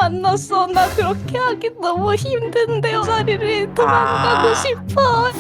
만났어. 나 그렇게 하기 너무 힘든데 자리를 도망가고 싶어.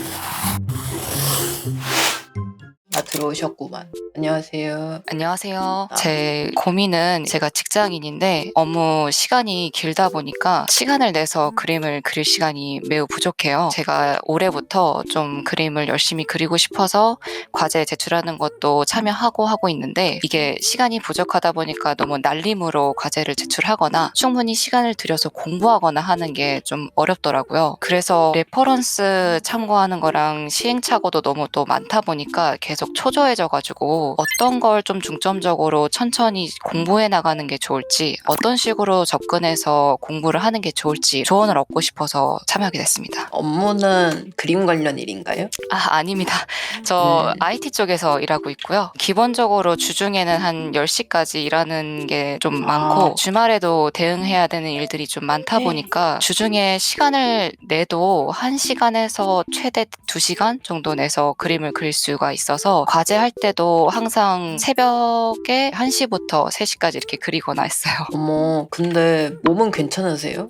들어오셨구만. 안녕하세요. 안녕하세요. 제 고민은 제가 직장인인데 업무 시간이 길다 보니까 시간을 내서 그림을 그릴 시간이 매우 부족해요. 제가 올해부터 좀 그림을 열심히 그리고 싶어서 과제 제출하는 것도 참여하고 하고 있는데 이게 시간이 부족하다 보니까 너무 날림으로 과제를 제출하거나 충분히 시간을 들여서 공부하거나 하는 게 좀 어렵더라고요. 그래서 레퍼런스 참고하는 거랑 시행착오도 너무 또 많다 보니까 계속 초조해져가지고 어떤 걸 좀 중점적으로 천천히 공부해 나가는 게 좋을지 어떤 식으로 접근해서 공부를 하는 게 좋을지 조언을 얻고 싶어서 참여하게 됐습니다. 업무는 그림 관련 일인가요? 아닙니다. 저 네. IT 쪽에서 일하고 있고요. 기본적으로 주중에는 한 10시까지 일하는 게 좀 많고 주말에도 대응해야 되는 일들이 좀 많다 보니까 주중에 시간을 내도 1시간에서 최대 2시간 정도 내서 그림을 그릴 수가 있어서 과제할 때도 항상 새벽에 1시부터 3시까지 이렇게 그리거나 했어요. 어머, 근데 몸은 괜찮으세요?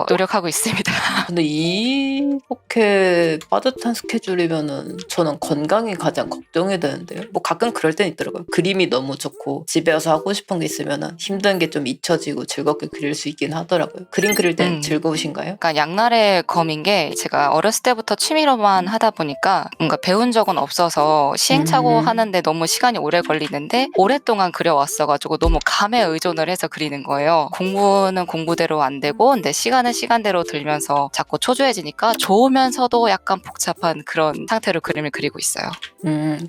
노력하고 있습니다. 근데 이렇게 빠듯한 스케줄이면은 저는 건강이 가장 걱정이 되는데요. 뭐 가끔 그럴 땐 있더라고요. 그림이 너무 좋고 집에 와서 하고 싶은 게 있으면은 힘든 게 좀 잊혀지고 즐겁게 그릴 수 있긴 하더라고요. 그림 그릴 땐 즐거우신가요? 그러니까 양날의 검인 게 제가 어렸을 때부터 취미로만 하다 보니까 뭔가 배운 적은 없어서 시행착오 하는데 너무 시간이 오래 걸리는데 오랫동안 그려왔어가지고 너무 감에 의존을 해서 그리는 거예요. 공부는 공부대로 안 되고 근데 시간은 시간대로 들면서 자꾸 초조해지니까 좋으면서도 약간 복잡한 그런 상태로 그림을 그리고 있어요.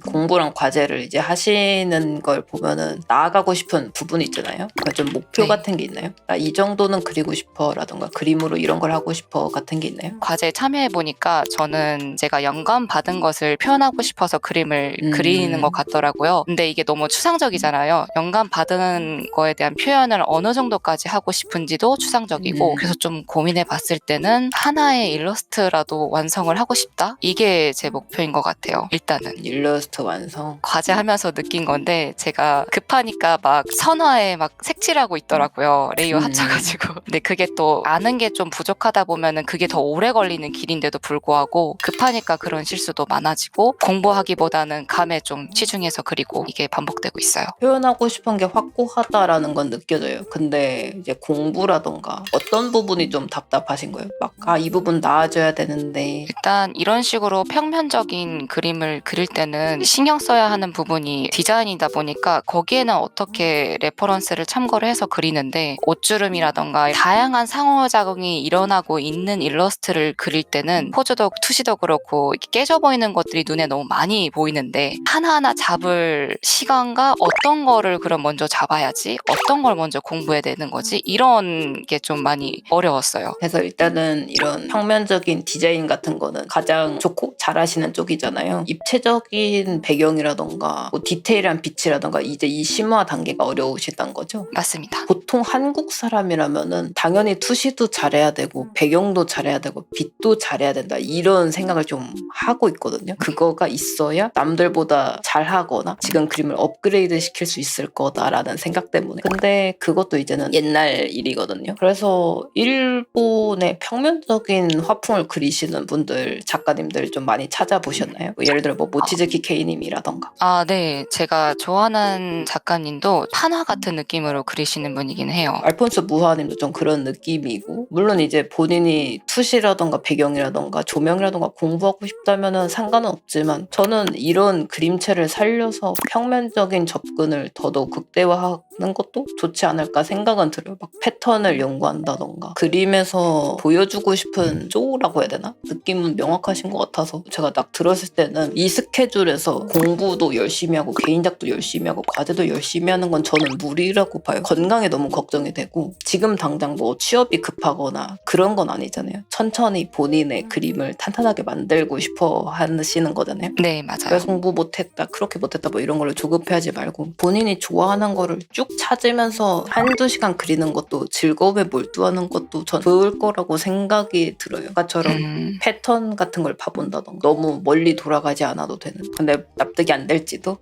공부랑 과제를 이제 하시는 걸 보면은 나아가고 싶은 부분이 있잖아요. 그러니까 좀 목표 네. 같은 게 있나요? 나 이 정도는 그리고 싶어 라던가 그림으로 이런 걸 하고 싶어 같은 게 있나요? 과제에 참여해보니까 저는 제가 영감 받은 것을 표현하고 싶어서 그림을 그리는 것 같더라고요. 근데 이게 너무 추상적이잖아요. 영감 받은 거에 대한 표현을 어느 정도까지 하고 싶은지도 추상적이고 그래서 좀 고민해 봤을 때는 하나의 일러스트라도 완성을 하고 싶다? 이게 제 목표인 것 같아요. 일단은. 일러스트 완성. 과제하면서 느낀 건데 제가 급하니까 막 선화에 막 색칠하고 있더라고요. 레이어 합쳐가지고. 근데 그게 또 아는 게 좀 부족하다 보면은 그게 더 오래 걸리는 길인데도 불구하고 급하니까 그런 실수도 많아지고 공부하기보다는 감에 좀 치중해서 그리고 이게 반복되고 있어요. 표현하고 싶은 게 확고하다라는 건 느껴져요. 근데 이제 공부라던가 어떤 부분이 좀 답답하신 거예요? 막, 이 부분 나아져야 되는데. 일단 이런 식으로 평면적인 그림을 그릴 때는 신경 써야 하는 부분이 디자인이다 보니까 거기에는 어떻게 레퍼런스를 참고를 해서 그리는데 옷주름이라던가 다양한 상호작용이 일어나고 있는 일러스트를 그릴 때는 포즈도 투시도 그렇고 깨져 보이는 것들이 눈에 너무 많이 보이는데 하나하나 잡을 시간과 어떤 거를 그럼 먼저 잡아야지 어떤 걸 먼저 공부해야 되는 거지 이런 게 좀 많이 어려웠어요. 그래서 일단은 이런 평면적인 디자인 같은 거는 가장 좋고 잘하시는 쪽이잖아요. 입체적인 배경이라던가 뭐 디테일한 빛이라던가 이제 이 심화 단계가 어려우시단 거죠. 맞습니다. 보통 한국 사람이라면은 당연히 투시도 잘해야 되고 배경도 잘해야 되고 빛도 잘해야 된다 이런 생각을 좀 하고 있거든요. 그거가 있어야 남들보다 잘하거나 지금 그림을 업그레이드 시킬 수 있을 거다라는 생각 때문에. 근데 그것도 이제는 옛날 일이거든요. 그래서 일본의 평면적인 화풍을 그리시는 분들 작가님들 좀 많이 찾아보셨나요? 뭐 예를 들어 뭐 모치즈키 케이님이라던가. 네. 제가 좋아하는 작가님도 판화 같은 느낌으로 그리시는 분이긴 해요. 알폰스 무하님도 좀 그런 느낌이고 물론 이제 본인이 투시라던가 배경이라던가 조명이라던가 공부하고 싶다면은 상관은 없지만 저는 이런 그림체를 살려서 평면적인 접근을 더더욱 극대화하는 것도 좋지 않을까 생각은 들어요. 막 패턴을 연구한다던가 그림에서 보여주고 싶은 쪼라고 해야 되나? 느낌은 명확하신 것 같아서 제가 딱 들었을 때는 이 스케줄에서 공부도 열심히 하고 개인작도 열심히 하고 과제도 열심히 하는 건 저는 무리라고 봐요. 건강에 너무 걱정이 되고 지금 당장 뭐 취업이 급하거나 그런 건 아니잖아요. 천천히 본인의 그림을 탄탄하게 만들고 싶어 하시는 거잖아요. 네, 맞아요. 그래서 공부 못했다 그렇게 못했다 뭐 뭐 이런 걸로 조급해하지 말고 본인이 좋아하는 거를 쭉 찾으면서 한두 시간 그리는 것도 즐거움에 몰두하는 것도 전 좋을 거라고 생각이 들어요. 아까처럼 패턴 같은 걸 봐본다던가 너무 멀리 돌아가지 않아도 되는. 근데 납득이 안 될지도.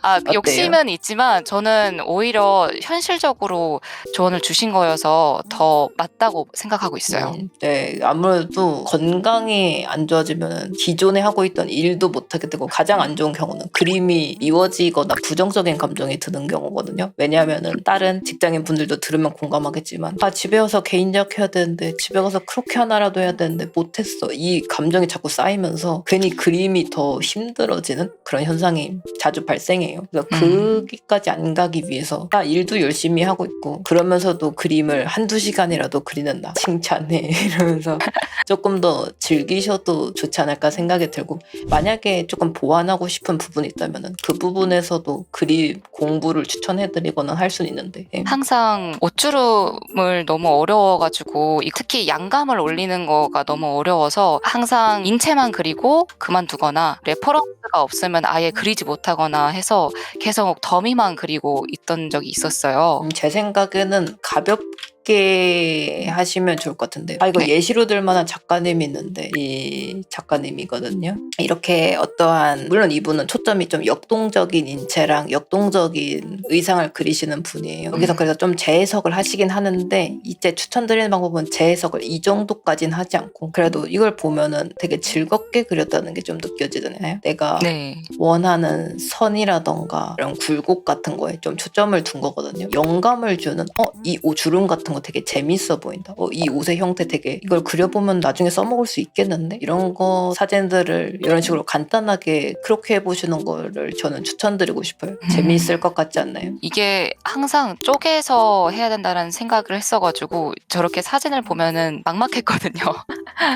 아, 어때요? 욕심은 있지만 저는 오히려 현실적으로 조언을 주신 거여서 더 맞다고 생각하고 있어요. 네, 아무래도 건강이 안 좋아지면 기존에 하고 있던 일도 못하게 되고 가장 안 좋은 경우는 그림이 미워지거나 부정적인 감정이 드는 경우거든요. 왜냐하면은 다른 직장인 분들도 들으면 공감하겠지만 집에 와서 개인작 해야 되는데 집에 가서 크로케 하나라도 해야 되는데 못했어. 이 감정이 자꾸 쌓이면서 괜히 그림이 더 힘들어지는 그런 현상이 자주 발생해요. 그래서 거기까지 안 가기 위해서 나 일도 열심히 하고 있고 그러면서도 그림을 한두 시간이라도 그리는 나 칭찬해 이러면서 조금 더 즐기셔도 좋지 않을까 생각이 들고 만약에 조금 보완하고 싶은 부분이 있다면 그 부분에서도 그림 공부를 추천해드리거나 할 수는 있는데 항상 옷주름을 너무 어려워가지고 특히 양감을 올리는 거가 너무 어려워서 항상 인체만 그리고 그만두거나 레퍼런스가 없으면 아예 그리지 못하거나 해서 계속 더미만 그리고 있던 적이 있었어요. 제 생각에는 가볍게 하시면 좋을 것 같은데 이거 네. 예시로 들 만한 작가님이 있는데 이 작가님이거든요. 이렇게 어떠한 물론 이분은 초점이 좀 역동적인 인체랑 역동적인 의상을 그리시는 분이에요. 여기서 그래서 좀 재해석을 하시긴 하는데 이제 추천드리는 방법은 재해석을 이 정도까지는 하지 않고 그래도 이걸 보면은 되게 즐겁게 그렸다는 게 좀 느껴지잖아요. 내가 네. 원하는 선이라던가 이런 굴곡 같은 거에 좀 초점을 둔 거거든요. 영감을 주는 이 옷 주름 같은 거 되게 재밌어 보인다. 이 옷의 형태 되게 이걸 그려보면 나중에 써먹을 수 있겠는데? 이런 거 사진들을 이런 식으로 간단하게 그렇게 해보시는 거를 저는 추천드리고 싶어요. 재미있을 것 같지 않나요? 이게 항상 쪼개서 해야 된다는 생각을 했어가지고 저렇게 사진을 보면은 막막했거든요.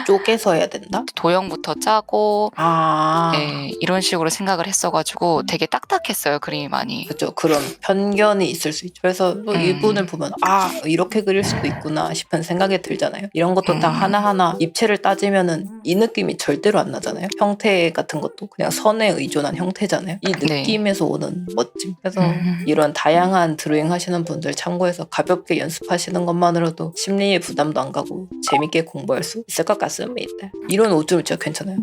쪼개서 해야 된다? 도형부터 짜고 아, 네, 이런 식으로 생각을 했어가지고 되게 딱딱했어요, 그림이 많이. 그렇죠. 그런 편견이 있을 수 있죠. 그래서 이분을 보면 이렇게 그릴 수도 있구나 싶은 생각이 들잖아요. 이런 것도 다 하나하나 입체를 따지면은 이 느낌이 절대로 안 나잖아요. 형태 같은 것도 그냥 선에 의존한 형태잖아요. 이 네. 느낌에서 오는 멋짐. 그래서 이런 다양한 드로잉 하시는 분들 참고해서 가볍게 연습하시는 것만으로도 심리의 부담도 안 가고 재밌게 공부할 수 있을 것 같습니다. 이런 옷좀 진짜 괜찮아요.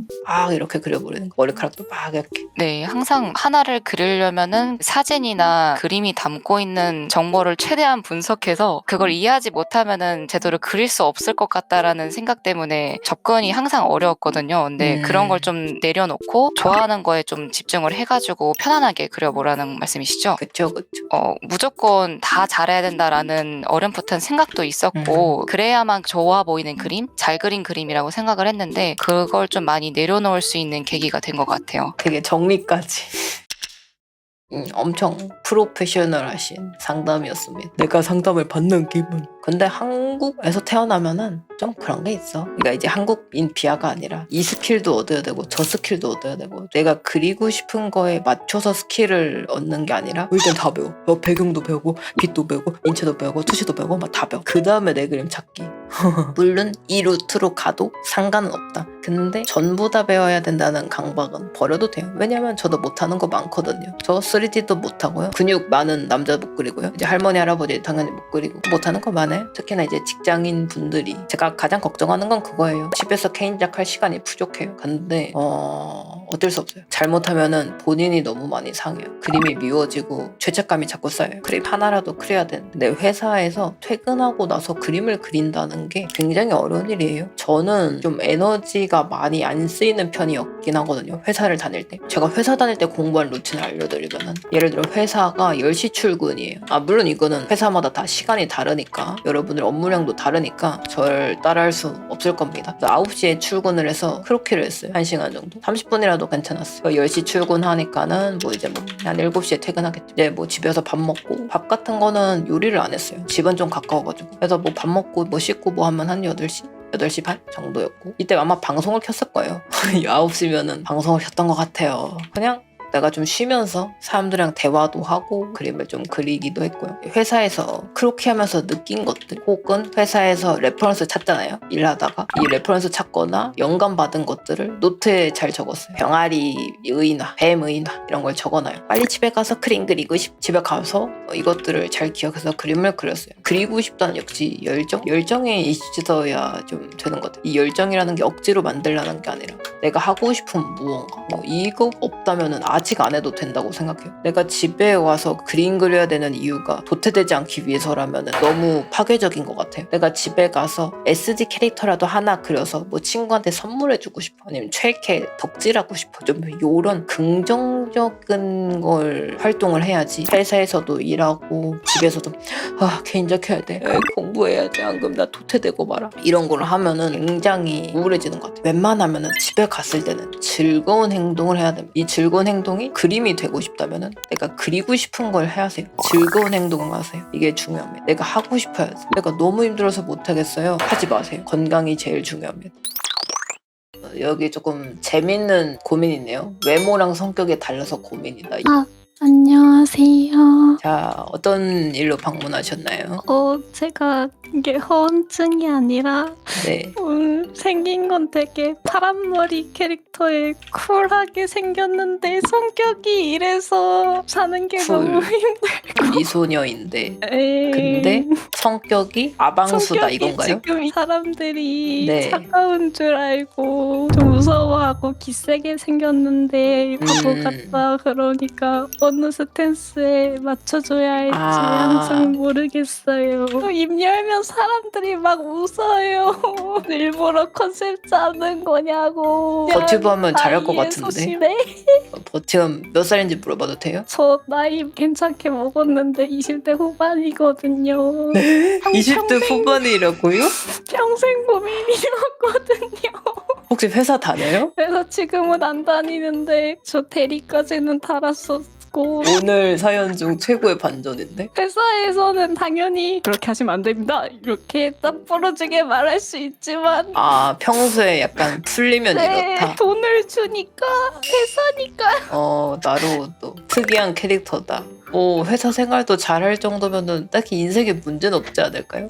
이렇게 그려버리는 거. 머리카락도 막 이렇게. 네, 항상 하나를 그리려면은 사진이나 그림이 담고 있는 정보를 최대한 분석해서 그걸 이해하지 못하면은 제대로 그릴 수 없을 것 같다라는 생각 때문에 접근이 항상 어려웠거든요. 근데 그런 걸 좀 내려놓고 좋아하는 거에 좀 집중을 해가지고 편안하게 그려보라는 말씀이시죠? 그쵸. 무조건 다 잘해야 된다라는 어렴풋한 생각도 있었고 그래야만 좋아 보이는 그림, 잘 그린 그림이라고 생각을 했는데 그걸 좀 많이 내려놓을 수 있는 계기가 된 것 같아요. 되게 정리까지. 엄청 프로페셔널하신 상담이었습니다. 내가 상담을 받는 기분. 근데 한국에서 태어나면은 좀 그런 게 있어. 그러니까 이제 한국인 비하가 아니라 이 스킬도 얻어야 되고 저 스킬도 얻어야 되고 내가 그리고 싶은 거에 맞춰서 스킬을 얻는 게 아니라 일단 다 배워. 배경도 배우고 빛도 배우고 인체도 배우고 투시도 배우고 막 다 배워. 그 다음에 내 그림 찾기. 물론 이 루트로 가도 상관은 없다. 근데 전부 다 배워야 된다는 강박은 버려도 돼요. 왜냐면 저도 못하는 거 많거든요. 저 3D도 못하고요. 근육 많은 남자 못 그리고요. 이제 할머니 할아버지 당연히 못 그리고 못하는 거 많아요. 특히나 이제 직장인 분들이 제가 가장 걱정하는 건 그거예요. 집에서 개인작 할 시간이 부족해요. 근데 어쩔 수 없어요. 잘못하면은 본인이 너무 많이 상해요. 그림이 미워지고 죄책감이 자꾸 쌓여요. 그림 하나라도 그려야 되는데 내 회사에서 퇴근하고 나서 그림을 그린다는 게 굉장히 어려운 일이에요. 저는 좀 에너지가 많이 안 쓰이는 편이었긴 하거든요. 회사를 다닐 때. 제가 회사 다닐 때 공부한 루틴을 알려드리면은 예를 들어 회사가 10시 출근이에요. 물론 이거는 회사마다 다 시간이 다르니까 여러분들 업무량도 다르니까 절 따라할 수 없을 겁니다. 그래서 9시에 출근을 해서 크로키를 했어요. 1시간 정도. 30분이라도 괜찮았어요. 10시 출근하니까는 한 7시에 퇴근하겠죠. 이제 집에서 밥 먹고 밥 같은 거는 요리를 안 했어요. 집은 좀 가까워가지고. 그래서 밥 먹고 씻고 하면 한 8시 반 정도였고 이때 아마 방송을 켰을 거예요. 9시면은 방송을 켰던 것 같아요. 그냥 내가 좀 쉬면서 사람들이랑 대화도 하고 그림을 좀 그리기도 했고요. 회사에서 그렇게 하면서 느낀 것들 혹은 회사에서 레퍼런스 찾잖아요. 일하다가 이 레퍼런스 찾거나 영감 받은 것들을 노트에 잘 적었어요. 병아리 의인화, 뱀 의인화 이런 걸 적어놔요. 빨리 집에 가서 그림 그리고 집에 가서 이것들을 잘 기억해서 그림을 그렸어요. 그리고 싶다는 역시 열정이 있어야 좀 되는 것 같아요. 이 열정이라는 게 억지로 만들라는 게 아니라 내가 하고 싶은 무언가 이거 없다면 아직 안 해도 된다고 생각해요. 내가 집에 와서 그림 그려야 되는 이유가 도태되지 않기 위해서라면 너무 파괴적인 것 같아요. 내가 집에 가서 SD 캐릭터라도 하나 그려서 뭐 친구한테 선물해주고 싶어 아니면 최애캐 덕질하고 싶어 좀 이런 긍정적인 걸 활동을 해야지. 회사에서도 일하고 집에서도 개인적 해야 돼 공부해야 돼 안 그러면 나 도태되고 말아 이런 걸 하면은 굉장히 우울해지는 것 같아요. 웬만하면은 집에 갔을 때는 즐거운 행동을 해야 됩니다. 이 즐거운 행동이 그림이 되고 싶다면은 내가 그리고 싶은 걸 하세요. 즐거운 행동을 하세요. 이게 중요합니다. 내가 하고 싶어야지. 내가 너무 힘들어서 못하겠어요. 하지 마세요. 건강이 제일 중요합니다. 여기 조금 재밌는 고민이 있네요. 외모랑 성격이 달라서 고민이다. 안녕하세요. 자, 어떤 일로 방문하셨나요? 제가 이게 허언증이 아니라 네. 생긴 건 되게 파란머리 캐릭터에 쿨하게 생겼는데 성격이 이래서 사는 게 쿨. 너무 힘들고 미소녀인데 에이, 근데 성격이 아방수다 성격이 이건가요? 지금 사람들이 네. 차가운 줄 알고 좀 무서워하고 기세게 생겼는데 바보 같다 그러니까 어느 스탠스에 맞춰줘야 할지 항상 모르겠어요. 입 열면 사람들이 막 웃어요. 일부러 컨셉 짜는 거냐고. 버티브 하면 잘할 것 같은데. 소심해? 지금 몇 살인지 물어봐도 돼요? 저 나이 괜찮게 먹었는데 20대 후반이거든요. 20대 후반이라고요? 평생 고민이었거든요. 혹시 회사 다녀요? 그래서 지금은 안 다니는데 저 대리까지는 달았었고 오늘 사연 중 최고의 반전인데? 회사에서는 당연히 그렇게 하시면 안 됩니다. 이렇게 딱 부러지게 말할 수 있지만 평소에 약간 풀리면 이렇다. 돈을 주니까 회사니까 나로도 특이한 캐릭터다. 회사 생활도 잘할 정도면은 딱히 인생에 문제는 없지 않을까요?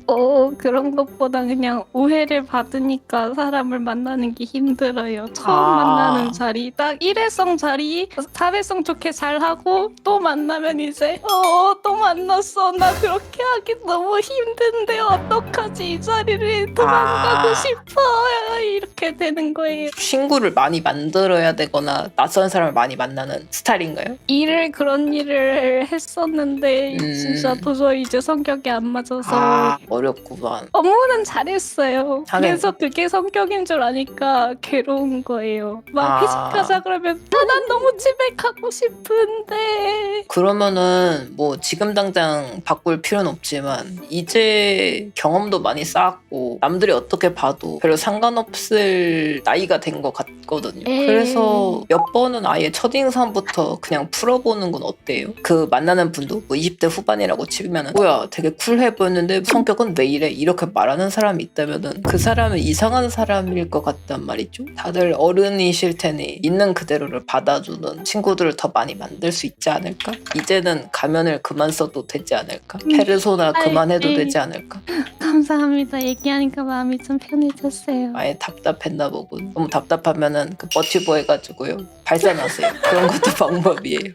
그런 것보다 그냥 오해를 받으니까 사람을 만나는 게 힘들어요. 처음 만나는 자리 딱 일회성 자리 사회성 좋게 잘하고 또 만나면 이제 또 만났어 나 그렇게 하기 너무 힘든데 어떡하지 이 자리를 도망가고 싶어 이렇게 되는 거예요. 친구를 많이 만들어야 되거나 낯선 사람을 많이 만나는 스타일인가요? 그런 일을 했었는데 진짜 도저히 이제 성격이 안 맞아서 어렵구만. 업무는 잘했어요. 잘해. 그래서 그게 성격인 줄 아니까 괴로운 거예요. 막 회식하자 그러면 난 너무 집에 가고 싶은데 그러면은 뭐 지금 당장 바꿀 필요는 없지만 이제 경험도 많이 쌓았고 남들이 어떻게 봐도 별로 상관없을 나이가 된 것 같거든요. 그래서 몇 번은 아예 첫인상부터 그냥 풀어보는 건 어때요? 그 만나는 분도 뭐 20대 후반이라고 치면은 뭐야 되게 쿨해 보였는데 성격은 왜 이래? 이렇게 말하는 사람이 있다면은 그 사람은 이상한 사람일 것 같단 말이죠. 다들 어른이실 테니 있는 그대로를 받아주는 친구들을 더 많이 만들 수 있지 않을까? 이제는 가면을 그만 써도 되지 않을까? 페르소나 그만해도 되지 않을까? 감사합니다. 얘기하니까 마음이 좀 편해졌어요. 아예 답답했나 보군. 너무 답답하면은 그 버티버 해가지고요 발산하세요. 그런 것도 방법이에요.